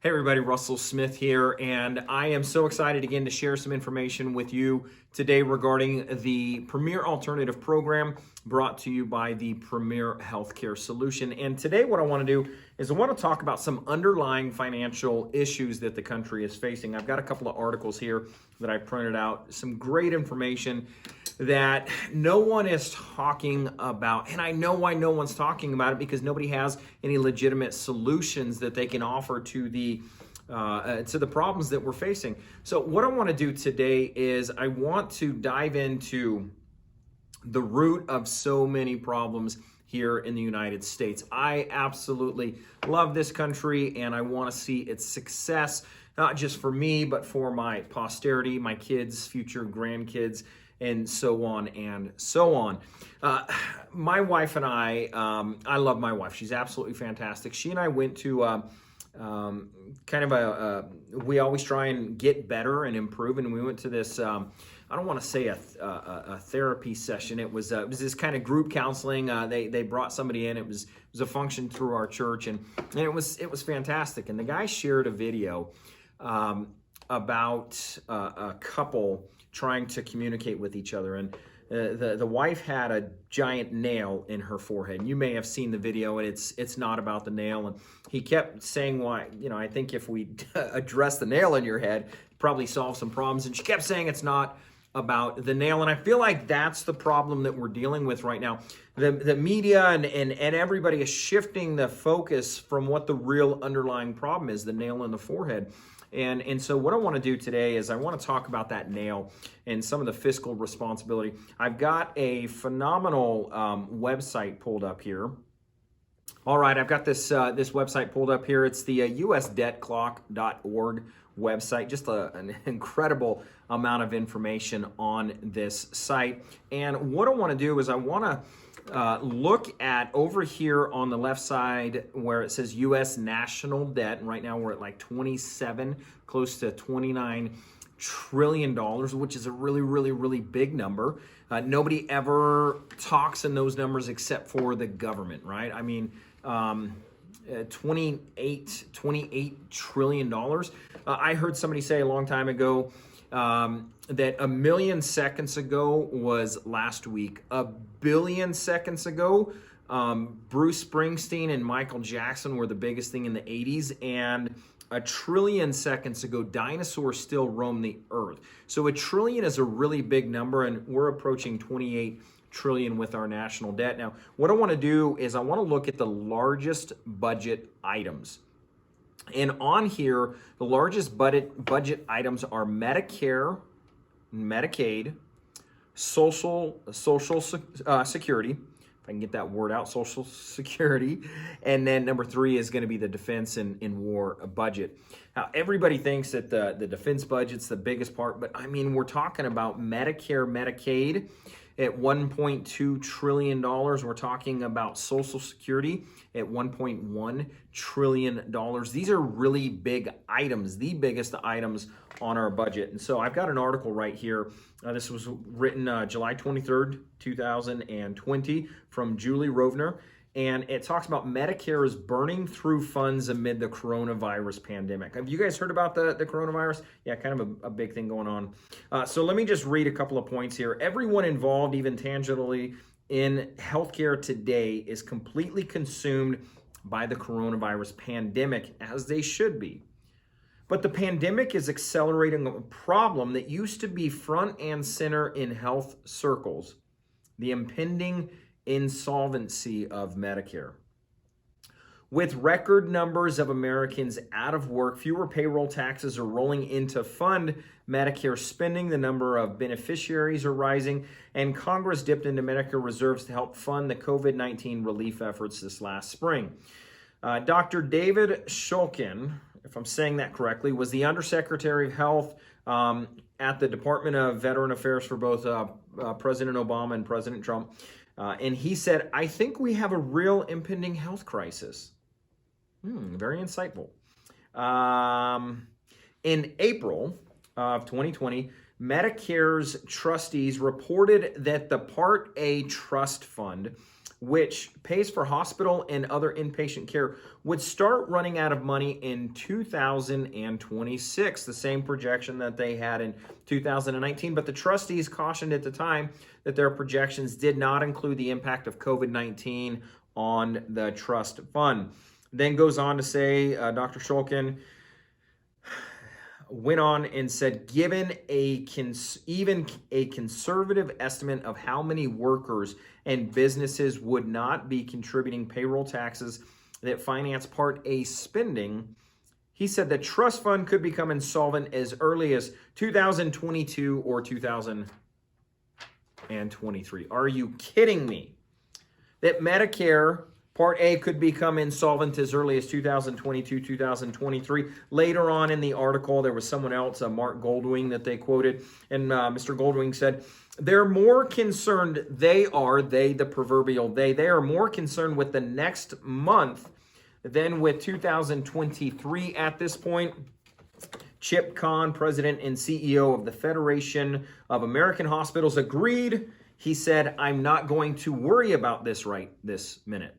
Hey everybody, Russell Smith here, and I am so excited again to share some information with you today regarding the Premier Alternative Program brought to you by the Premier Healthcare Solution. And today what I want to do is I want to talk about some underlying financial issues that the country is facing. I've got a couple of articles here that I printed out, some great information that no one is talking about. And I know why no one's talking about it, because nobody has any legitimate solutions that they can offer to the problems that we're facing. So what I want to do today is I want to dive into the root of so many problems here in the United States. I absolutely love this country and I want to see its success, not just for me, but for my posterity, my kids, future grandkids, and so on and so on. My wife and I love my wife. She's absolutely fantastic. She and I went to we always try and get better and improve. And we went to this, I don't want to say a therapy session. It was this kind of group counseling. They brought somebody in. It was a function through our church, and it was fantastic. And the guy shared a video about a couple trying to communicate with each other, and the wife had a giant nail in her forehead. And you may have seen the video, and it's not about the nail. And he kept saying, "Why? I think if we address the nail in your head, probably solve some problems." And she kept saying it's not about the nail. And I feel like that's the problem that we're dealing with right now. The media and everybody is shifting the focus from what the real underlying problem is, the nail in the forehead. And so what I want to do today is I want to talk about that nail and some of the fiscal responsibility. I've got a phenomenal website pulled up here. All right, I've got this website pulled up here. It's the usdebtclock.org website. Just an incredible amount of information on this site. And what I want to do is I want to look at over here on the left side where it says U.S. national debt. And right now we're at like 27, close to $29 trillion, which is a really, really, really big number. Nobody ever talks in those numbers except for the government, right? I mean, $28 trillion. I heard somebody say a long time ago that 1 million seconds ago was last week. 1 billion seconds ago, Bruce Springsteen and Michael Jackson were the biggest thing in the 80s, and 1 trillion seconds ago, dinosaurs still roam the earth. So 1 trillion is a really big number, and we're approaching 28 trillion with our national debt. Now, what I want to do is I want to look at the largest budget items. And on here, the largest budget items are Medicare, Medicaid, Social Security, if I can get that word out, Social Security, and then number 3 is going to be the defense and war budget. Now, everybody thinks that the defense budget's the biggest part, but I mean, we're talking about Medicare, Medicaid at $1.2 trillion. We're talking about Social Security at $1.1 trillion. These are really big items, the biggest items on our budget. And so I've got an article right here. This was written July 23rd, 2020 from Julie Rovner. And it talks about Medicare is burning through funds amid the coronavirus pandemic. Have you guys heard about the coronavirus? Yeah, kind of a big thing going on. So let me just read a couple of points here. Everyone involved, even tangibly, in healthcare today is completely consumed by the coronavirus pandemic, as they should be. But the pandemic is accelerating a problem that used to be front and center in health circles: the impending insolvency of Medicare. With record numbers of Americans out of work, fewer payroll taxes are rolling in to fund Medicare spending, the number of beneficiaries are rising, and Congress dipped into Medicare reserves to help fund the COVID-19 relief efforts this last spring. Dr. David Shulkin, if I'm saying that correctly, was the Undersecretary of Health at the Department of Veteran Affairs for both President Obama and President Trump. And he said, "I think we have a real impending health crisis." Very insightful. In April of 2020, Medicare's trustees reported that the Part A trust fund which pays for hospital and other inpatient care, would start running out of money in 2026, the same projection that they had in 2019. But the trustees cautioned at the time that their projections did not include the impact of COVID-19 on the trust fund. Then goes on to say, Dr. Shulkin went on and said, given even a conservative estimate of how many workers and businesses would not be contributing payroll taxes that finance Part A spending, he said the trust fund could become insolvent as early as 2022 or 2023. Are you kidding me? That Medicare Part A could become insolvent as early as 2022, 2023. Later on in the article, there was someone else, Mark Goldwing, that they quoted. And Mr. Goldwing said, they're more concerned, they, the proverbial they are more concerned with the next month than with 2023 at this point. Chip Kahn, president and CEO of the Federation of American Hospitals, agreed. He said, I'm not going to worry about this right this minute.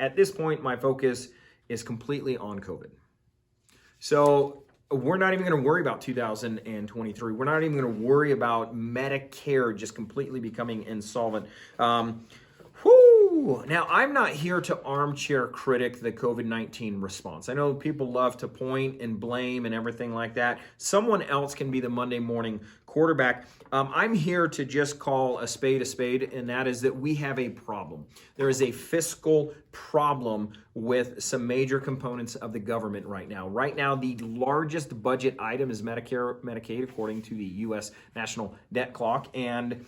At this point, my focus is completely on COVID. So we're not even going to worry about 2023. We're not even going to worry about Medicare just completely becoming insolvent. Now, I'm not here to armchair critic the COVID-19 response. I know people love to point and blame and everything like that. Someone else can be the Monday morning quarterback. I'm here to just call a spade, and that is that we have a problem. There is a fiscal problem with some major components of the government right now. Right now, the largest budget item is Medicare, Medicaid, according to the U.S. National Debt Clock, and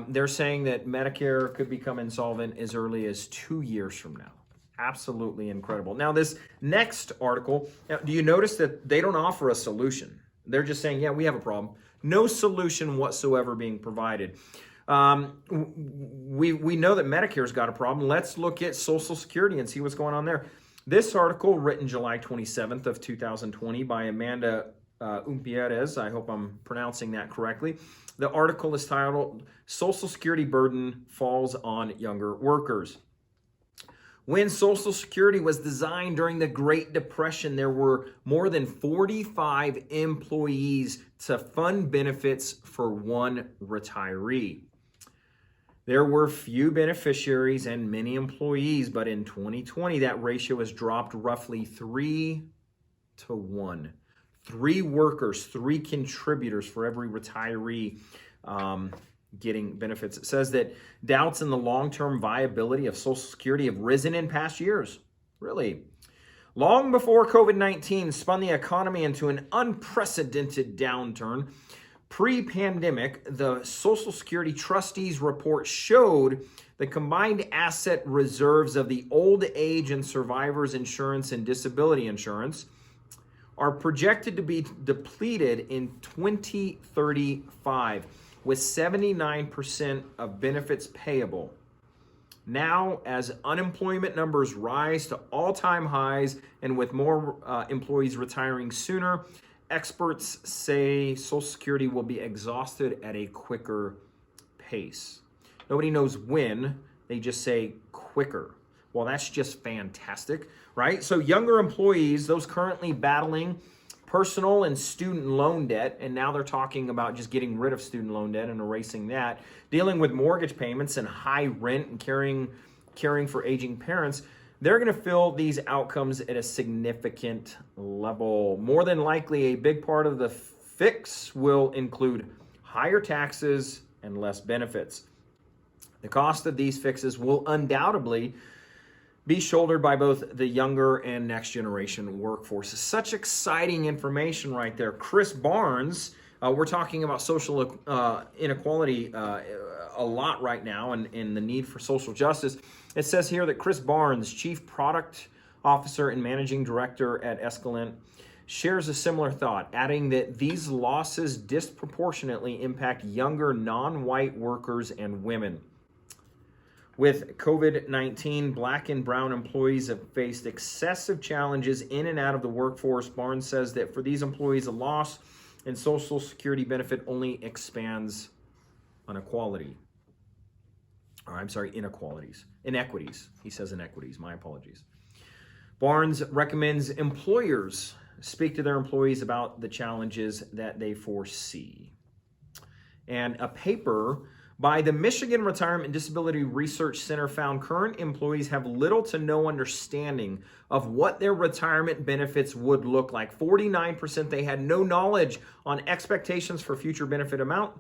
they're saying that Medicare could become insolvent as early as 2 years from now. Absolutely incredible. Now, this next article, do you notice that they don't offer a solution? They're just saying, yeah, we have a problem. No solution whatsoever being provided. We know that Medicare's got a problem. Let's look at Social Security and see what's going on there. This article, written July 27th of 2020 by Amanda Umpierrez, I hope I'm pronouncing that correctly. The article is titled, Social Security Burden Falls on Younger Workers. When Social Security was designed during the Great Depression, there were more than 45 employees to fund benefits for one retiree. There were few beneficiaries and many employees, but in 2020, that ratio has dropped roughly 3 to 1. 3 workers, 3 contributors for every retiree getting benefits. It says that doubts in the long-term viability of Social Security have risen in past years. Really. Long before COVID-19 spun the economy into an unprecedented downturn, pre-pandemic, the Social Security Trustees report showed the combined asset reserves of the old age and survivors insurance and disability insurance are projected to be depleted in 2035, with 79% of benefits payable. Now, as unemployment numbers rise to all-time highs and with more employees retiring sooner, experts say Social Security will be exhausted at a quicker pace. Nobody knows when, they just say quicker. Well, that's just fantastic, right? So younger employees, those currently battling personal and student loan debt, and now they're talking about just getting rid of student loan debt and erasing that, dealing with mortgage payments and high rent and caring for aging parents, they're going to feel these outcomes at a significant level. More than likely, a big part of the fix will include higher taxes and less benefits. The cost of these fixes will undoubtedly be shouldered by both the younger and next generation workforce. Such exciting information right there. Chris Barnes, we're talking about social inequality a lot right now and the need for social justice. It says here that Chris Barnes, Chief Product Officer and Managing Director at Escalent, shares a similar thought, adding that these losses disproportionately impact younger non-white workers and women. With COVID-19, Black and brown employees have faced excessive challenges in and out of the workforce. Barnes says that for these employees, a loss in Social Security benefit only expands inequality. or I'm sorry, inequities. He says inequities, my apologies. Barnes recommends employers speak to their employees about the challenges that they foresee. And a paper by the Michigan Retirement and Disability Research Center found current employees have little to no understanding of what their retirement benefits would look like. 49% they had no knowledge on expectations for future benefit amount.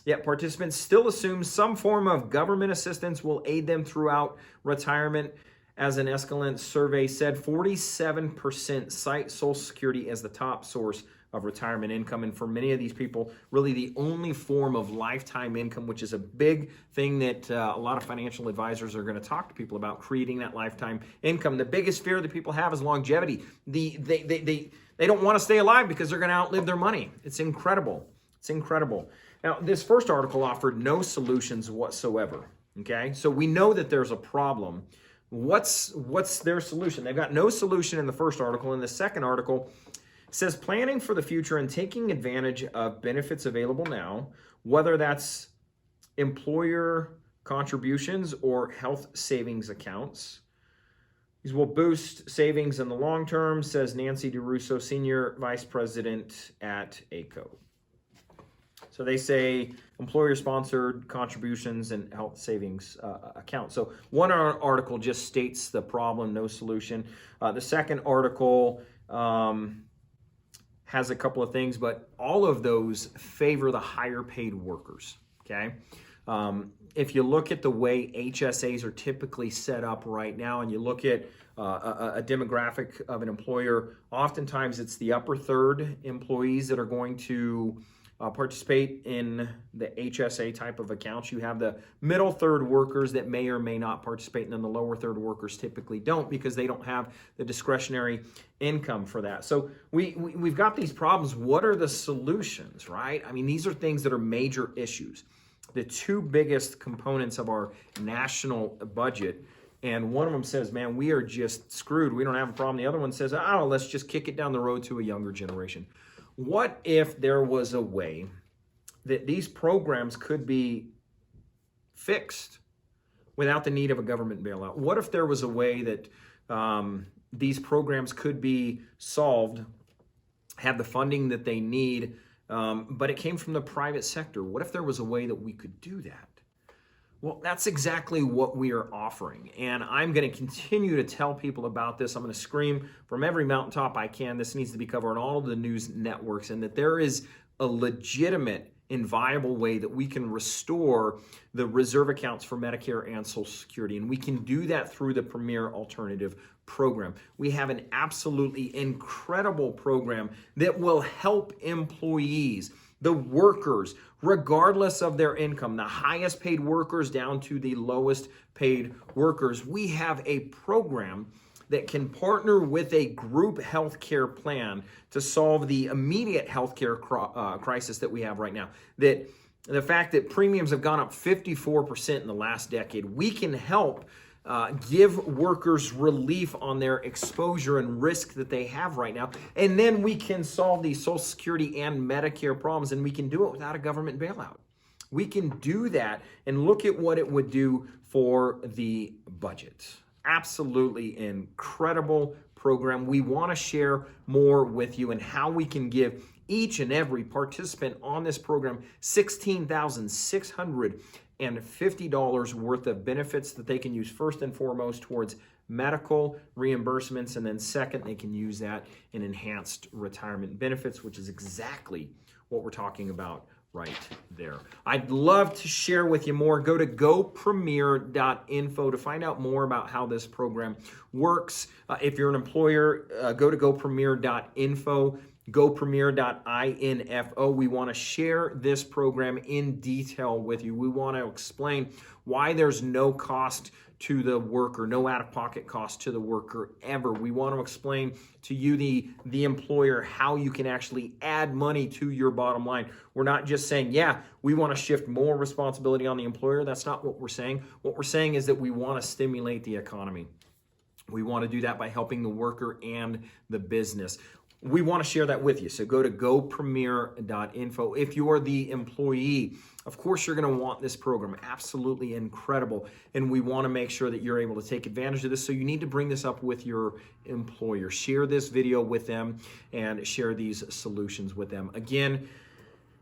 Yet participants still assume some form of government assistance will aid them throughout retirement. As an Escalent survey said, 47% cite Social Security as the top source of retirement income. And for many of these people, really the only form of lifetime income, which is a big thing that a lot of financial advisors are going to talk to people about, creating that lifetime income. The biggest fear that people have is longevity. They don't want to stay alive because they're going to outlive their money. It's incredible. It's incredible. Now, this first article offered no solutions whatsoever. Okay, so we know that there's a problem. What's their solution? They've got no solution in the first article. In the second article, it says planning for the future and taking advantage of benefits available now, whether that's employer contributions or health savings accounts. These will boost savings in the long term, says Nancy DeRusso, Senior Vice President at ACO. So they say employer-sponsored contributions and health savings accounts. So one article just states the problem, no solution. The second article has a couple of things, but all of those favor the higher paid workers, okay? If you look at the way HSAs are typically set up right now, and you look at a demographic of an employer, oftentimes it's the upper third employees that are going to participate in the HSA type of accounts. You have the middle third workers that may or may not participate, and then the lower third workers typically don't because they don't have the discretionary income for that. So we've got these problems. What are the solutions, right? I mean, these are things that are major issues. The two biggest components of our national budget, and one of them says, man, we are just screwed. We don't have a problem. The other one says, oh, let's just kick it down the road to a younger generation. What if there was a way that these programs could be fixed without the need of a government bailout? What if there was a way that these programs could be solved, have the funding that they need, but it came from the private sector? What if there was a way that we could do that? Well, that's exactly what we are offering. And I'm going to continue to tell people about this. I'm going to scream from every mountaintop I can. This needs to be covered on all of the news networks, and that there is a legitimate and viable way that we can restore the reserve accounts for Medicare and Social Security. And we can do that through the Premier Alternative Program. We have an absolutely incredible program that will help employees, the workers, regardless of their income, the highest paid workers down to the lowest paid workers. We have a program that can partner with a group health care plan to solve the immediate healthcare crisis that we have right now. That the fact that premiums have gone up 54% in the last decade, we can help give workers relief on their exposure and risk that they have right now. And then we can solve these Social Security and Medicare problems, and we can do it without a government bailout. We can do that, and look at what it would do for the budget. Absolutely incredible program. We want to share more with you and how we can give each and every participant on this program $16,650 worth of benefits that they can use first and foremost towards medical reimbursements, and then second, they can use that in enhanced retirement benefits, which is exactly what we're talking about right there. I'd love to share with you more. Go to gopremier.info to find out more about how this program works. If you're an employer, go to gopremier.info. gopremier.info. We want to share this program in detail with you. We want to explain why there's no cost to the worker, no out-of-pocket cost to the worker ever. We want to explain to you, the employer, how you can actually add money to your bottom line. We're not just saying, yeah, we want to shift more responsibility on the employer. That's not what we're saying. What we're saying is that we want to stimulate the economy. We want to do that by helping the worker and the business. we want to share that with you. So go to gopremier.info. If you're the employee, of course, you're going to want this program. Absolutely incredible. And we want to make sure that you're able to take advantage of this. So you need to bring this up with your employer. Share this video with them and share these solutions with them. Again,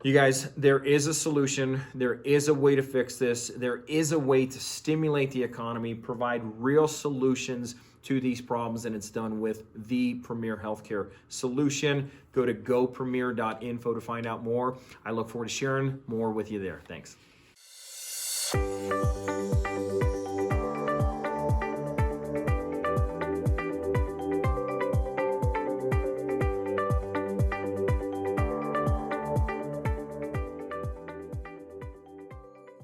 you guys, there is a solution. There is a way to fix this. There is a way to stimulate the economy, provide real solutions to these problems, and it's done with the Premier Healthcare solution. Go to gopremier.info to find out more. I look forward to sharing more with you there. Thanks.